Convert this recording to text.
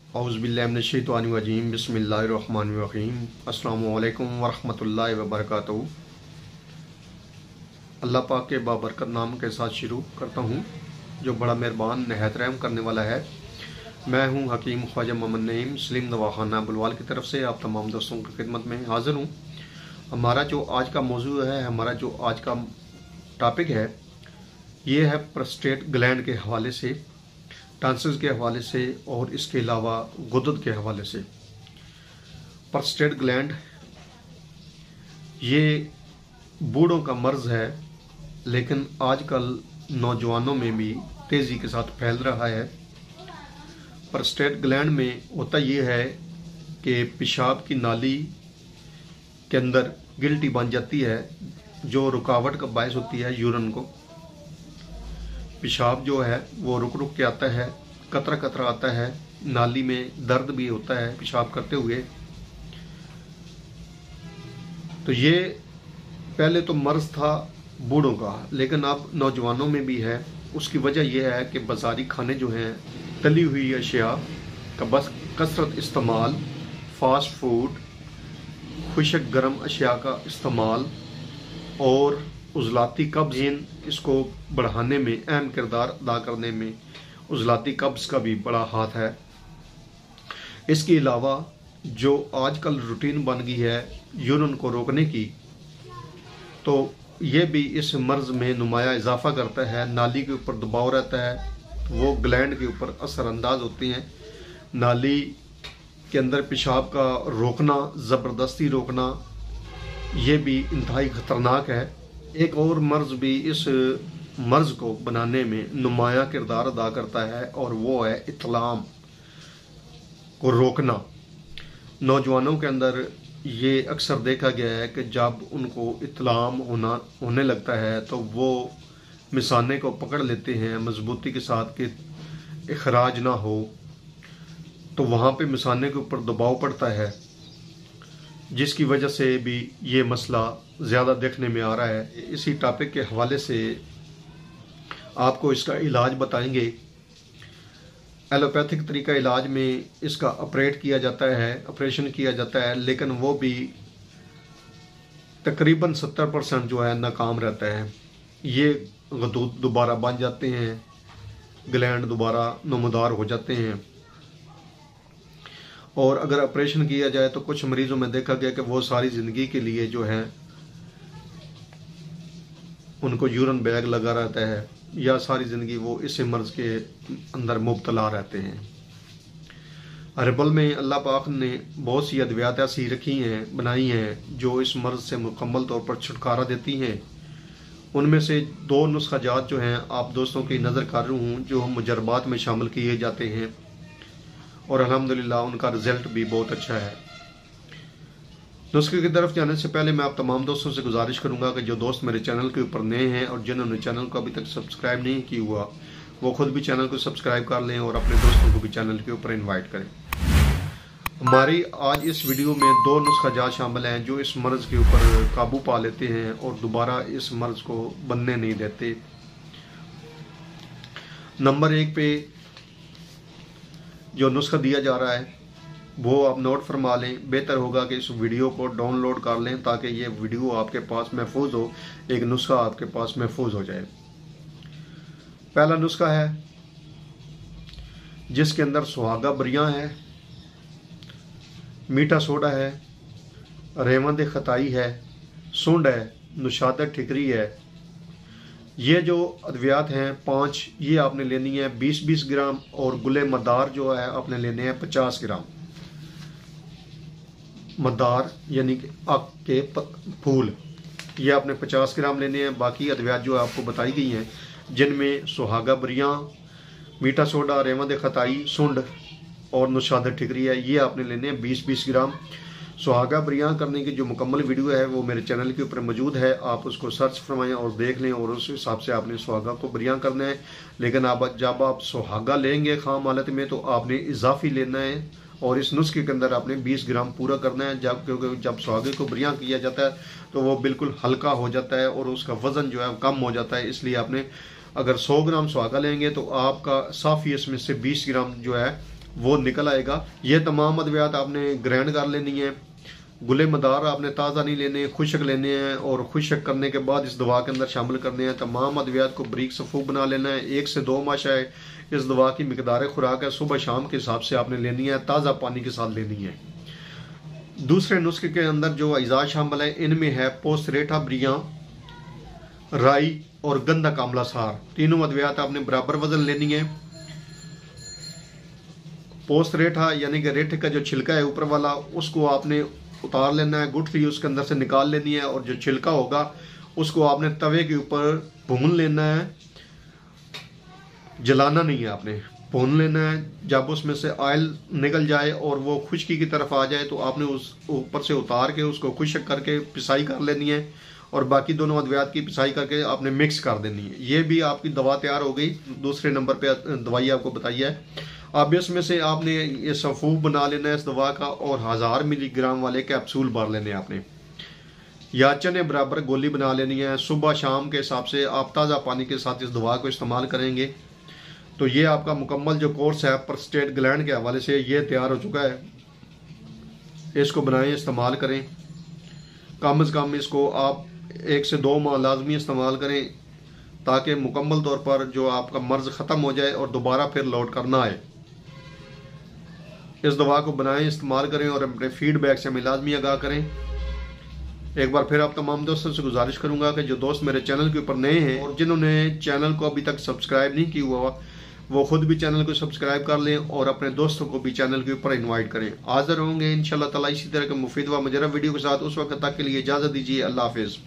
औज़ुबिल्लाहिमिनश्शैतानिर्रजीम बिस्मिल्लाहिर्रहमानिर्रहीम अस्सलामु अलैकुम वरहमतुल्लाहि वबरकातुहू। अल्लाह पाक के बाबरकत नाम के साथ शुरू करता हूँ जो बड़ा मेहरबान नहायत रहम करने वाला है। मैं हूँ हकीम ख्वाजा मोहम्मद नईम मुस्लिम दवाखाना बुलवाल की तरफ से आप तमाम दोस्तों की खिदमत में हाज़िर हूँ। हमारा जो आज का मौजू है, हमारा जो आज का टॉपिक है, ये है प्रोस्टेट ग्लैंड के हवाले से, टॉन्सिल्स के हवाले से और इसके अलावा गुदद के हवाले से। प्रोस्टेट ग्लैंड ये बूढ़ों का मर्ज है, लेकिन आजकल नौजवानों में भी तेज़ी के साथ फैल रहा है। प्रोस्टेट ग्लैंड में होता ये है कि पेशाब की नाली के अंदर गिल्टी बन जाती है, जो रुकावट का बायस होती है यूरिन को। पेशाब जो है वो रुक रुक के आता है, कतरा कतरा आता है, नाली में दर्द भी होता है पेशाब करते हुए। तो ये पहले तो मर्ज था बूढ़ों का, लेकिन अब नौजवानों में भी है। उसकी वजह यह है कि बाज़ारी खाने जो हैं, तली हुई अशिया का बस कसरत इस्तेमाल, फास्ट फूड, खुशक गर्म अशिया का इस्तेमाल और उज़लाती कब्ज़ इसको बढ़ाने में अहम किरदार अदा करने में उज़लाती कब्ज़ का भी बड़ा हाथ है। इसके अलावा जो आजकल रूटीन बन गई है यूरिन को रोकने की, तो ये भी इस मर्ज़ में नुमाया इजाफा करता है। नाली के ऊपर दबाव रहता है, वो ग्लैंड के ऊपर असरअंदाज होती हैं। नाली के अंदर पेशाब का रोकना, ज़बरदस्ती रोकना, ये भी इंतहाई ख़तरनाक है। एक और मर्ज़ भी इस मर्ज़ को बनाने में नुमाया किरदार अदा करता है, और वो है इत्लाम को रोकना। नौजवानों के अंदर ये अक्सर देखा गया है कि जब उनको इत्लाम होने लगता है तो वो मिसाने को पकड़ लेते हैं मजबूती के साथ कि इखराज ना हो, तो वहाँ पे मिसाने के ऊपर दबाव पड़ता है, जिसकी वजह से भी ये मसला ज़्यादा देखने में आ रहा है। इसी टॉपिक के हवाले से आपको इसका इलाज बताएंगे। एलोपैथिक तरीका इलाज में इसका ऑपरेशन किया जाता है, लेकिन वो भी तकरीबन 70% जो है नाकाम रहता है। ये गदूद दोबारा बन जाते हैं, ग्लैंड दोबारा नमदार हो जाते हैं। और अगर ऑपरेशन किया जाए तो कुछ मरीजों में देखा गया कि वो सारी ज़िंदगी के लिए जो है उनको यूरिन बैग लगा रहता है, या सारी ज़िंदगी वो इस मर्ज़ के अंदर मुब्तला रहते हैं। हर्बल में अल्लाह पाक ने बहुत सी अद्वियात ऐसी बनाई हैं जो इस मर्ज़ से मुकम्मल तौर पर छुटकारा देती हैं। उनमें से 2 नुस्खा जात जो हैं आप दोस्तों की नज़र कर रहा हूँ, जो मुजरबात में शामिल किए जाते हैं, और अल्हम्दुलिल्लाह उनका रिज़ल्ट भी बहुत अच्छा है। नुस्खे की तरफ जाने से पहले मैं आप तमाम दोस्तों से गुजारिश करूंगा कि जो दोस्त मेरे चैनल के ऊपर नए हैं और जिन्होंने चैनल को अभी तक सब्सक्राइब नहीं किया हुआ, वो खुद भी चैनल को सब्सक्राइब कर लें और अपने दोस्तों को भी चैनल के ऊपर इनवाइट करें। हमारी आज इस वीडियो में 2 नुस्खा जात शामिल हैं जो इस मर्ज़ के ऊपर काबू पा लेते हैं और दोबारा इस मर्ज़ को बनने नहीं देते। नंबर 1 पे जो नुस्खा दिया जा रहा है वो आप नोट फरमा लें। बेहतर होगा कि इस वीडियो को डाउनलोड कर लें ताकि ये वीडियो आपके पास महफूज हो, एक नुस्खा आपके पास महफूज हो जाए। पहला नुस्खा है जिसके अंदर सुहागा बरियां है, मीठा सोडा है, रेवंद खताई है, सुंड है, नुशादत ठिकरी है। ये जो अद्वियात हैं 5, ये आपने लेनी है 20-20 ग्राम, और गुले मदार जो है आपने लेने हैं 50 ग्राम। मदार यानी कि आक के फूल, ये आपने 50 ग्राम लेने हैं। बाकी अद्वियात जो आपको बताई गई हैं, जिनमें सुहागा बरियां, मीठा सोडा, रेवंद खताई, सुंड और नुशादत ठिकरी है, ये आपने लेने हैं 20-20 ग्राम। सुहागा बरियां करने की जो मुकम्मल वीडियो है वो मेरे चैनल के ऊपर मौजूद है, आप उसको सर्च फरमाएं और देख लें, और उस हिसाब से आपने सुहागा को बरियां करना है। लेकिन जब आप सुहागा लेंगे खाम हालत में, तो आपने इजाफी लेना है, और इस नुस्खे के अंदर आपने 20 ग्राम पूरा करना है। क्योंकि जब सुहागे को बरियां किया जाता है तो वो बिल्कुल हल्का हो जाता है और उसका वज़न जो है कम हो जाता है। इसलिए आपने अगर 100 ग्राम सुहागा लेंगे तो आपका साफ़ी इसमें से 20 ग्राम जो है वो निकल आएगा। ये तमाम अद्वियात आपने ग्राइंड कर लेनी है। गुले मदार आपने ताज़ा नहीं लेने, खुशक लेने हैं और खुशक करने के बाद इस दवा के अंदर शामिल करने हैं। तमाम अद्वियात को बारीक सफ़ूफ बना लेना है। 1 से 2 माशा है इस दवा की मिकदार खुराक है, सुबह शाम के हिसाब से आपने लेनी है, ताज़ा पानी के साथ लेनी है। दूसरे नुस्खे के अंदर जो अज़ा शामिल है इनमें है पोस्टरेटा ब्रिया, राई और गंदा कामला सार। तीनों अद्वियात आपने बराबर वजन लेनी है। पोस्टरेटा यानी कि रेठे का जो छिलका है ऊपर वाला, उसको आपने उतार लेना है, गुठली उसके अंदर से निकाल लेनी है और जो छिलका होगा उसको आपने तवे के ऊपर भून लेना है, जलाना नहीं है, आपने भून लेना है। जब उसमें से ऑयल निकल जाए और वो खुश्की की तरफ आ जाए तो आपने उस ऊपर से उतार के उसको खुश्क करके पिसाई कर लेनी है और बाकी दोनों अद्वियात की पिसाई करके आपने मिक्स कर देनी है। ये भी आपकी दवा तैयार हो गई। दूसरे नंबर पे दवाई आपको बताई है। अब इसमें से आपने ये सफ़ूफ बना लेना है इस दवा का और 1000 मिलीग्राम वाले कैप्सूल भर लेने आपने, या चने बराबर गोली बना लेनी है। सुबह शाम के हिसाब से आप ताज़ा पानी के साथ इस दवा को इस्तेमाल करेंगे तो ये आपका मुकम्मल जो कोर्स है प्रोस्टेट ग्लैंड के हवाले से ये तैयार हो चुका है। इसको बनाएं, इस्तेमाल करें। कम से कम इसको आप 1 से 2 माह लाजमी इस्तेमाल करें ताकि मुकम्मल तौर पर जो आपका मर्ज़ ख़त्म हो जाए और दोबारा फिर लौट कर ना आए। इस दवा को बनाएं, इस्तेमाल करें और अपने फीडबैक से हमें लाजमी आगाह करें। एक बार फिर आप तमाम दोस्तों से गुजारिश करूंगा कि जो दोस्त मेरे चैनल के ऊपर नए हैं और जिन्होंने चैनल को अभी तक सब्सक्राइब नहीं किया हुआ वो खुद भी चैनल को सब्सक्राइब कर लें और अपने दोस्तों को भी चैनल के ऊपर इन्वाइट करें। हाजिर होंगे इंशाल्लाह ताला इसी तरह के मुफीद व मुजर्रब वीडियो के साथ। उस वक्त तक के लिए इजाज़त दीजिए। अल्लाह हाफिज़।